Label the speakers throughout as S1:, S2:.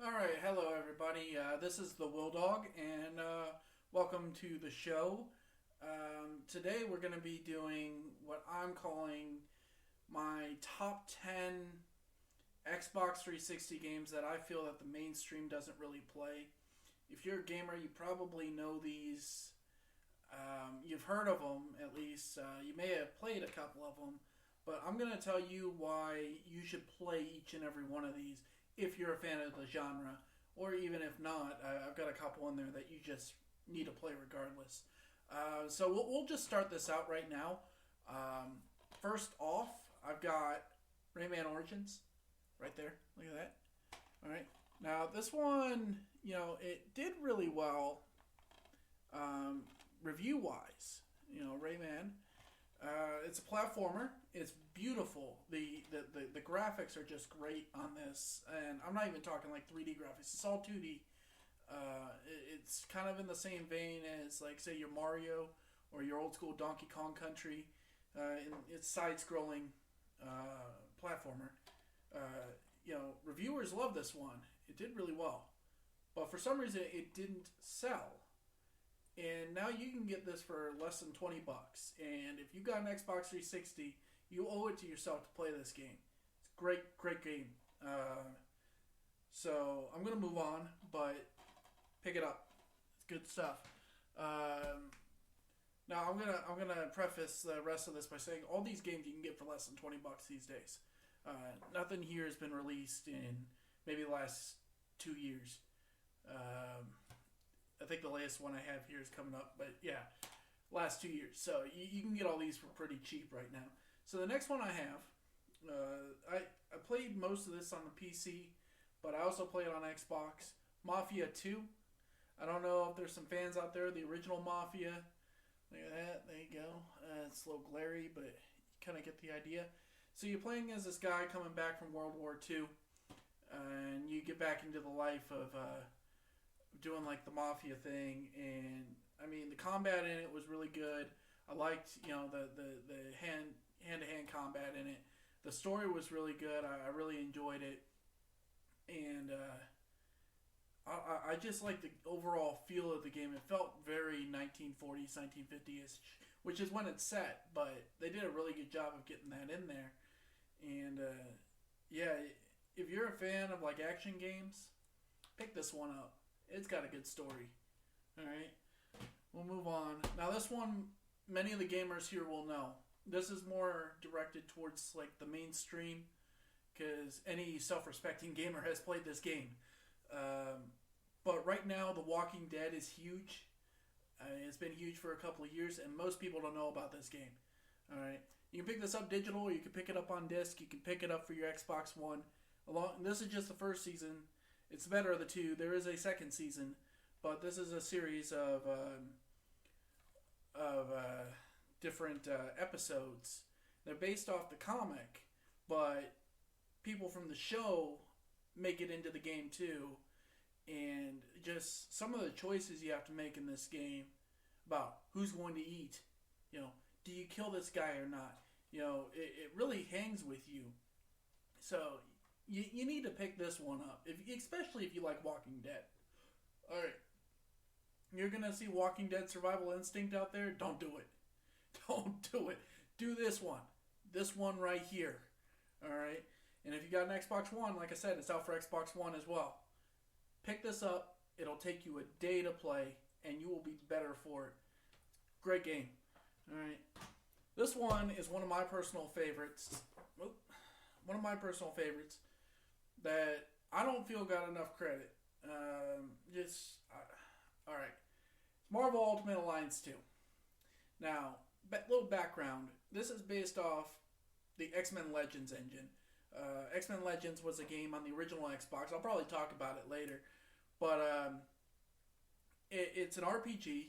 S1: All right, hello everybody. This is the Will Dog, and welcome to the show. Today we're going to be doing what I'm calling my top 10 Xbox 360 games that I feel that the mainstream doesn't really play. If you're a gamer, you probably know these. You've heard of them at least. You may have played a couple of them, but I'm going to tell you why you should play each and every one of these if you're a fan of the genre, or even if not. I've got a couple in there that you just need to play regardless. So we'll just start this out right now. First off, I've got Rayman Origins right there. Look at that. All right. Now this one, it did really well review wise. Rayman. It's a platformer. It's beautiful. The graphics are just great on this, and I'm not even talking like 3D graphics. It's all 2D. It's kind of in the same vein as like say your Mario or your old school Donkey Kong Country. It's side-scrolling platformer. Reviewers love this one. It did really well, but for some reason it didn't sell. And now you can get this for less than $20. And if you got an Xbox 360, you owe it to yourself to play this game. It's a great, great game. So I'm gonna move on, but pick it up. It's good stuff. Now I'm gonna preface the rest of this by saying all these games you can get for less than $20 these days. Nothing here has been released in maybe the last 2 years. I think the latest one I have here is coming up, but yeah, last 2 years. So you can get all these for pretty cheap right now. So the next one I have, I played most of this on the PC, but I also played on Xbox. Mafia 2. I don't know if there's some fans out there, the original Mafia. Look at that, there you go. It's a little glary, but you kind of get the idea. So you're playing as this guy coming back from World War II, and you get back into the life of doing like the mafia thing, and I mean the combat in it was really good. I liked the hand to hand combat in it. The story was really good. I really enjoyed it, and I just like the overall feel of the game. It felt very 1940s, 1950s, which is when it's set, but they did a really good job of getting that in there. And yeah, if you're a fan of like action games, pick this one up. It's got a good story. All right, we'll move on. Now this one, many of the gamers here will know. This is more directed towards like the mainstream, because any self-respecting gamer has played this game. But right now, The Walking Dead is huge. It's been huge for a couple of years, and most people don't know about this game. All right, you can pick this up digital, or you can pick it up on disc. You can pick it up for your Xbox One. This is just the first season. It's the better of the two. There is a second season, but this is a series of different episodes. They're based off the comic, but people from the show make it into the game too. And just some of the choices you have to make in this game about who's going to eat. Do you kill this guy or not? It really hangs with you. So you need to pick this one up, especially if you like Walking Dead. All right, you're gonna see Walking Dead Survival Instinct out there. Don't do it. Don't do it. Do this one. This one right here. All right. And if you got an Xbox One, like I said, it's out for Xbox One as well. Pick this up. It'll take you a day to play, and you will be better for it. Great game. All right. This one is one of my personal favorites. One of my personal favorites that I don't feel got enough credit. All right. It's Marvel Ultimate Alliance 2. Now, little background. This is based off the X-Men Legends engine. X-Men Legends was a game on the original Xbox. I'll probably talk about it later. But it's an RPG.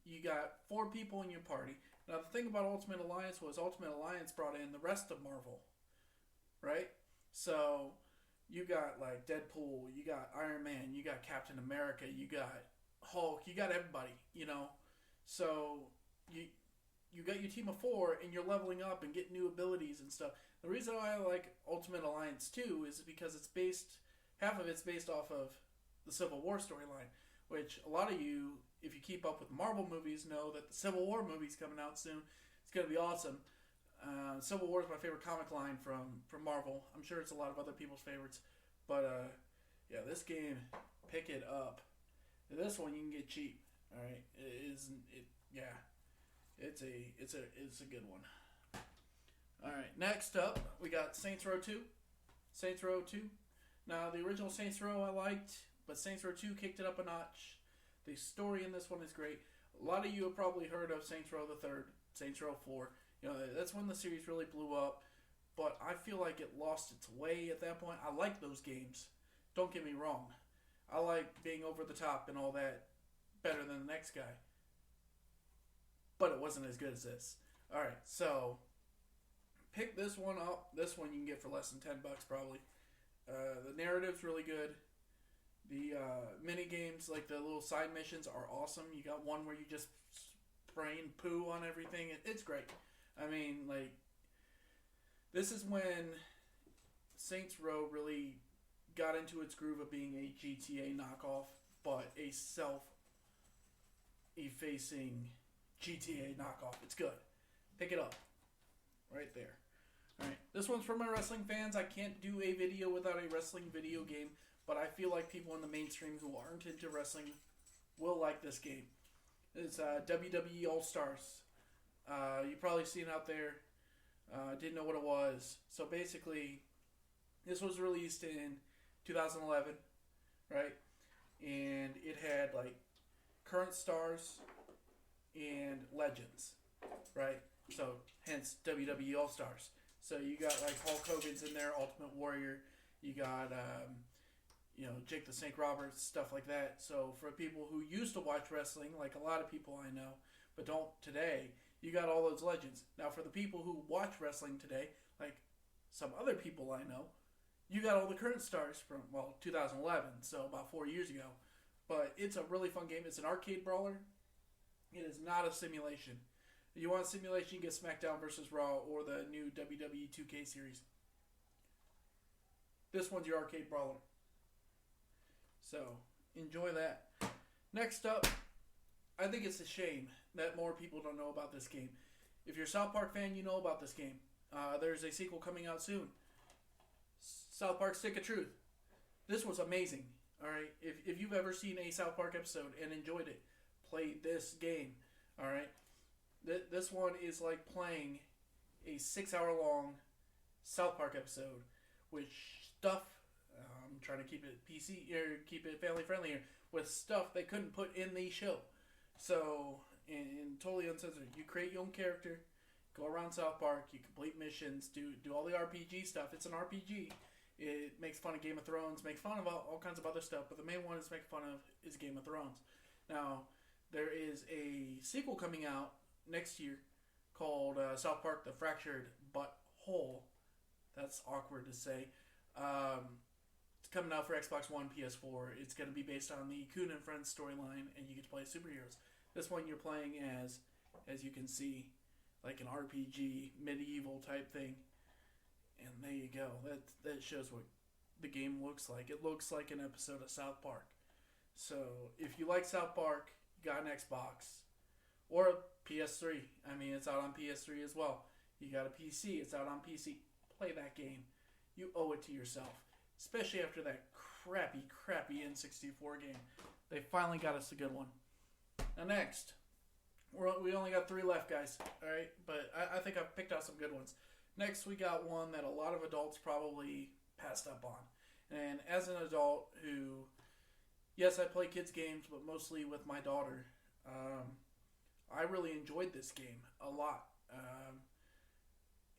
S1: You got 4 people in your party. Now, the thing about Ultimate Alliance was Ultimate Alliance brought in the rest of Marvel. Right? So, you got like Deadpool, you got Iron Man, you got Captain America, you got Hulk, you got everybody. So, you got your team of 4 and you're leveling up and getting new abilities and stuff. The reason why I like Ultimate Alliance 2 is because it's based half of it's based off of the Civil War storyline, which a lot of you, if you keep up with Marvel movies, know that the Civil War movie's coming out soon. It's going to be awesome. Civil War is my favorite comic line from Marvel. I'm sure it's a lot of other people's favorites. But, yeah, this game, pick it up. This one you can get cheap. All right, it's a good one. All right, next up we got Saints Row 2. Saints Row 2. Now the original Saints Row I liked, but Saints Row 2 kicked it up a notch. The story in this one is great. A lot of you have probably heard of Saints Row the Third, Saints Row 4. You know, that's when the series really blew up. But I feel like it lost its way at that point. I like those games. Don't get me wrong. I like being over the top and all that better than the next guy. But it wasn't as good as this. Alright, so pick this one up. This one you can get for less than $10 probably. The narrative's really good. The mini games, like the little side missions, are awesome. You got one where you just spraying poo on everything. It's great. I mean, like, this is when Saints Row really got into its groove of being a GTA knockoff, but a self-effacing GTA knockoff. It's good. Pick it up. Right there. Alright, this one's for my wrestling fans. I can't do a video without a wrestling video game, but I feel like people in the mainstream who aren't into wrestling will like this game. It's WWE All-Stars. You've probably seen it out there. Didn't know what it was. So basically, this was released in 2011, right? And it had like current stars and legends, right? So hence WWE All Stars. So you got like Hulk Hogan's in there, Ultimate Warrior. You got Jake the Snake Roberts, stuff like that. So for people who used to watch wrestling, like a lot of people I know, but don't today, you got all those legends. Now for the people who watch wrestling today, like some other people I know, you got all the current stars from 2011, so about 4 years ago. But it's a really fun game. It's an arcade brawler. It is not a simulation. If you want a simulation, you get SmackDown vs. Raw or the new WWE 2K series. This one's your arcade brawler. So, enjoy that. Next up, I think it's a shame that more people don't know about this game. If you're a South Park fan, you know about this game. There's a sequel coming out soon. South Park Stick of Truth. This was amazing. Alright, if you've ever seen a South Park episode and enjoyed it, play this game. Alright, this one is like playing a 6-hour-long South Park episode with stuff. I'm trying to keep it PC or keep it family friendly here, with stuff they couldn't put in the show. So, in totally uncensored, you create your own character, go around South Park, you complete missions, do all the RPG stuff. It's an RPG. It makes fun of Game of Thrones, makes fun of all kinds of other stuff, but the main one it's making fun of is Game of Thrones. Now, there is a sequel coming out next year called South Park: The Fractured But Whole. That's awkward to say. It's coming out for Xbox One, PS4. It's going to be based on the Coon and Friends storyline, and you get to play superheroes. This one you're playing as you can see, like an RPG, medieval type thing. And there you go. That shows what the game looks like. It looks like an episode of South Park. So, if you like South Park, you got an Xbox. Or a PS3. I mean, it's out on PS3 as well. You got a PC, it's out on PC. Play that game. You owe it to yourself. Especially after that crappy N64 game. They finally got us a good one. Now next, we only got 3 left, guys. Alright, but I think I've picked out some good ones. Next, we got one that a lot of adults probably passed up on. And as an adult who, yes, I play kids games, but mostly with my daughter, I really enjoyed this game a lot.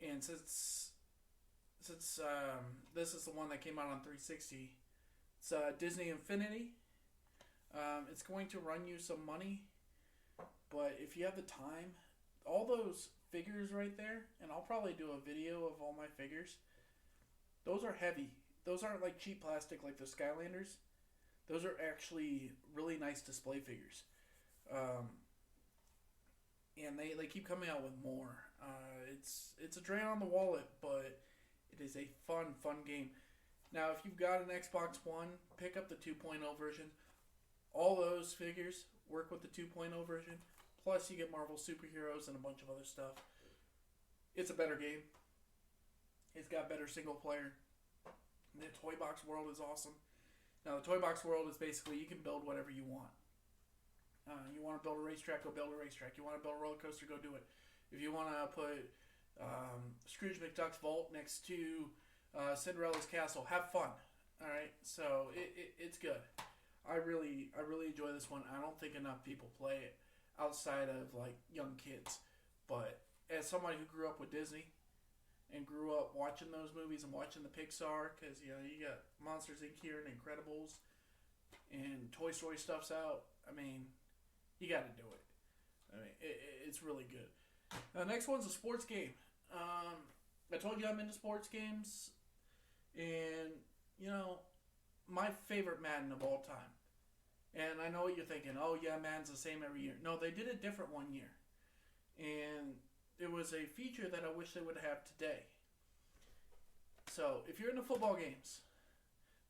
S1: And since this is the one that came out on 360, it's Disney Infinity. It's going to run you some money, but if you have the time, all those figures right there, and I'll probably do a video of all my figures, those are heavy. Those aren't like cheap plastic like the Skylanders. Those are actually really nice display figures. And they keep coming out with more. It's a drain on the wallet, but it is a fun game. Now, if you've got an Xbox One, pick up the 2.0 version. All those figures work with the 2.0 version. Plus, you get Marvel superheroes and a bunch of other stuff. It's a better game. It's got better single player. The Toy Box world is awesome. Now, the Toy Box world is basically you can build whatever you want. You want to build a racetrack, go build a racetrack. You want to build a roller coaster, go do it. If you want to put Scrooge McDuck's vault next to Cinderella's castle, have fun. All right, so it's good. I really enjoy this one. I don't think enough people play it outside of like young kids. But as somebody who grew up with Disney and grew up watching those movies and watching the Pixar, because you got Monsters Inc. here and Incredibles, and Toy Story stuff's out. I mean, you got to do it. I mean, it's really good. The next one's a sports game. I told you I'm into sports games, and my favorite Madden of all time. And I know what you're thinking. Oh yeah, Madden's the same every year. No, they did it different one year, and it was a feature that I wish they would have today. So if you're into football games,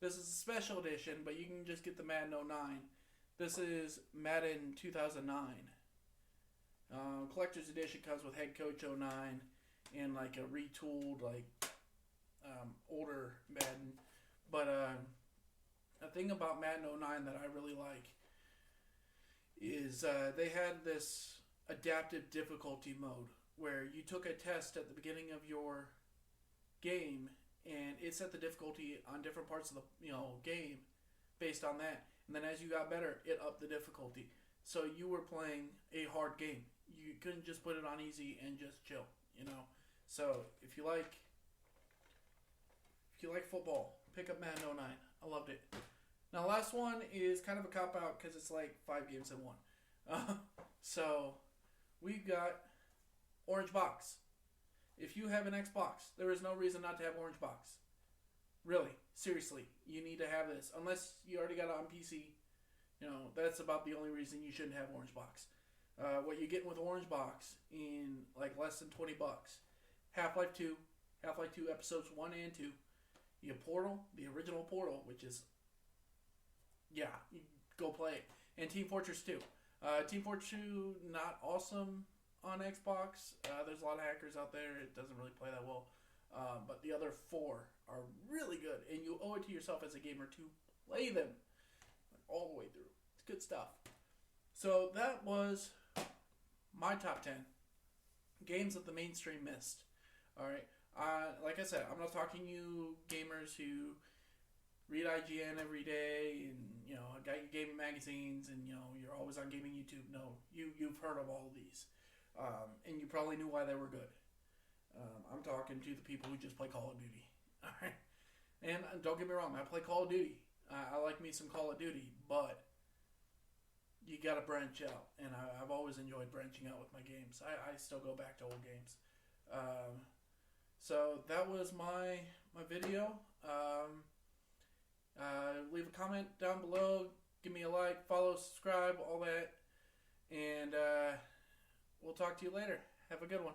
S1: this is a special edition, but you can just get the Madden 09. This is Madden 2009. Collector's edition comes with Head Coach 09 and like a retooled older Madden. But a thing about Madden 09 that I really like is they had this adaptive difficulty mode where you took a test at the beginning of your game and it set the difficulty on different parts of the game based on that. And then as you got better, it upped the difficulty. So you were playing a hard game. You couldn't just put it on easy and just chill, So if you like football, pick up Madden 09. I loved it. Now last one is kind of a cop out because it's like 5 games in one. So we've got Orange Box. If you have an Xbox, there is no reason not to have Orange Box. Really, seriously, you need to have this. Unless you already got it on PC, that's about the only reason you shouldn't have Orange Box. What you get with Orange Box in like less than $20. Half-Life 2, Half-Life 2 episodes 1 and 2. You get Portal, the original Portal, which is, you go play it. And Team Fortress 2. Team Fortress 2, not awesome on Xbox. There's a lot of hackers out there. It doesn't really play that well. But the other 4 are really good. And you owe it to yourself as a gamer to play them all the way through. It's good stuff. So that was my top 10 games that the mainstream missed. All right. Like I said, I'm not talking you gamers who read IGN every day and got your gaming magazines and you're always on gaming YouTube. No, you've heard of all of these, and you probably knew why they were good. I'm talking to the people who just play Call of Duty. All right, and don't get me wrong, I play Call of Duty. I like me some Call of Duty, but you got to branch out, and I've always enjoyed branching out with my games. I still go back to old games. So that was my video. Leave a comment down below. Give me a like, follow, subscribe, all that. And we'll talk to you later. Have a good one.